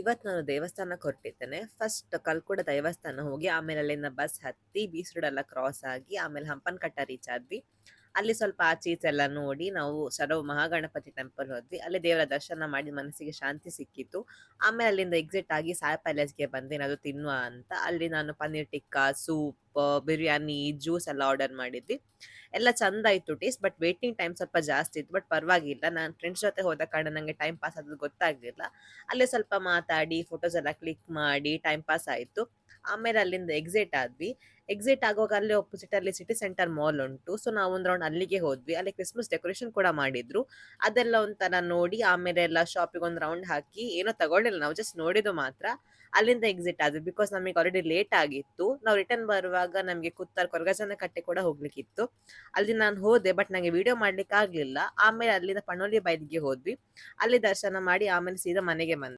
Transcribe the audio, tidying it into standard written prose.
ಇವತ್ತು ನಾನು ದೇವಸ್ಥಾನಕ್ಕೆ ಹೊರಟಿದ್ದೇನೆ. ಫಸ್ಟ್ ಕಲ್ಕುಡ ದೇವಸ್ಥಾನ ಹೋಗಿ, ಆಮೇಲೆ ಅಲ್ಲಿಂದ ಬಸ್ ಹತ್ತಿ ಬೀಚ್ ರೋಡ್ ಎಲ್ಲ ಕ್ರಾಸ್ ಆಗಿ, ಆಮೇಲೆ ಹಂಪನಕಟ್ಟ ರೀಚ್ ಆದ್ವಿ. ಅಲ್ಲಿ ಸ್ವಲ್ಪ ಆಚೆ ಈಚೆ ಎಲ್ಲ ನೋಡಿ ನಾವು ಸರವ ಮಹಾಗಣಪತಿ ಟೆಂಪಲ್ ಹೋದ್ವಿ. ಅಲ್ಲಿ ದೇವರ ದರ್ಶನ ಮಾಡಿ ಮನಸ್ಸಿಗೆ ಶಾಂತಿ ಸಿಕ್ಕಿತ್ತು. ಆಮೇಲೆ ಅಲ್ಲಿಂದ ಎಕ್ಸಿಟ್ ಆಗಿ ಸಾಯಿ ಪ್ಯಾಲೇಸ್ಗೆ ಬಂದೆ ಏನಾದ್ರು ತಿನ್ನುವ ಅಂತ. ಅಲ್ಲಿ ನಾನು ಪನ್ನೀರ್ ಟಿಕ್ಕಾ, ಸೂಪ್, ಬಿರಿಯಾನಿ, ಜ್ಯೂಸ್ ಎಲ್ಲ ಆರ್ಡರ್ ಮಾಡಿದ್ವಿ. ಎಲ್ಲ ಚಂದ ಇತ್ತು ಟೇಸ್ಟ್, ಬಟ್ ವೇಟಿಂಗ್ ಟೈಮ್ ಸ್ವಲ್ಪ ಜಾಸ್ತಿ ಇತ್ತು. ಬಟ್ ಪರವಾಗಿಲ್ಲ, ನಾನು ಫ್ರೆಂಡ್ಸ್ ಜೊತೆ ಹೋದ ಕಾರಣ ನಂಗೆ ಟೈಮ್ ಪಾಸ್ ಆದದ್ದು ಗೊತ್ತಾಗ್ಲಿಲ್ಲ. ಅಲ್ಲೇ ಸ್ವಲ್ಪ ಮಾತಾಡಿ ಫೋಟೋಸ್ ಎಲ್ಲ ಕ್ಲಿಕ್ ಮಾಡಿ ಟೈಮ್ ಪಾಸ್ ಆಯ್ತು. ಆಮೇಲೆ ಅಲ್ಲಿಂದ ಎಕ್ಸಿಟ್ ಆದ್ವಿ. ಎಕ್ಸಿಟ್ ಆಗುವಾಗ ಅಲ್ಲಿ ಆಪೋಸಿಟ್ ಅಲ್ಲಿ ಸಿಟಿ ಸೆಂಟರ್ ಮಾಲ್ ಉಂಟು. ಸೊ ನಾವು ಒಂದ್ ರೌಂಡ್ ಅಲ್ಲಿಗೆ ಹೋದ್ವಿ. ಅಲ್ಲಿ ಕ್ರಿಸ್ಮಸ್ ಡೆಕೋರೇಷನ್ ಕೂಡ ಮಾಡಿದ್ರು. ಅದೆಲ್ಲ ಒಂಥರ ನೋಡಿ ಆಮೇಲೆ ಎಲ್ಲ ಶಾಪಿಗೆ ಒಂದ್ ರೌಂಡ್ ಹಾಕಿ ಏನೋ ತಗೊಳ್ಳಿಲ್ಲ, ನಾವು ಜಸ್ಟ್ ನೋಡಿದ್ದು ಮಾತ್ರ. ಅಲ್ಲಿಂದ ಎಕ್ಸಿಟ್ ಆದ್ವಿ ಬಿಕಾಸ್ ನಮಗೆ ಆಲ್ರೆಡಿ ಲೇಟ್ ಆಗಿತ್ತು. ನಾವು ರಿಟರ್ನ್ ಬರುವಾಗ ನಮಗೆ ಕುತ್ತಾರ್ ಕೊರಗಜನ ಕಟ್ಟೆ ಕೂಡ ಹೋಗ್ಲಿಕ್ಕಿತ್ತು. ಅಲ್ಲಿ ನಾನು ಹೋದೆ, ಬಟ್ ನಂಗೆ ವಿಡಿಯೋ ಮಾಡ್ಲಿಕ್ಕೆ ಆಗ್ಲಿಲ್ಲ. ಆಮೇಲೆ ಅಲ್ಲಿಂದ ಪಣೋಲಿ ಬೈಲ್ಗೆ ಹೋದ್ವಿ. ಅಲ್ಲಿ ದರ್ಶನ ಮಾಡಿ ಆಮೇಲೆ ಸೀದಾ ಮನೆಗೆ ಬಂದ್ವಿ.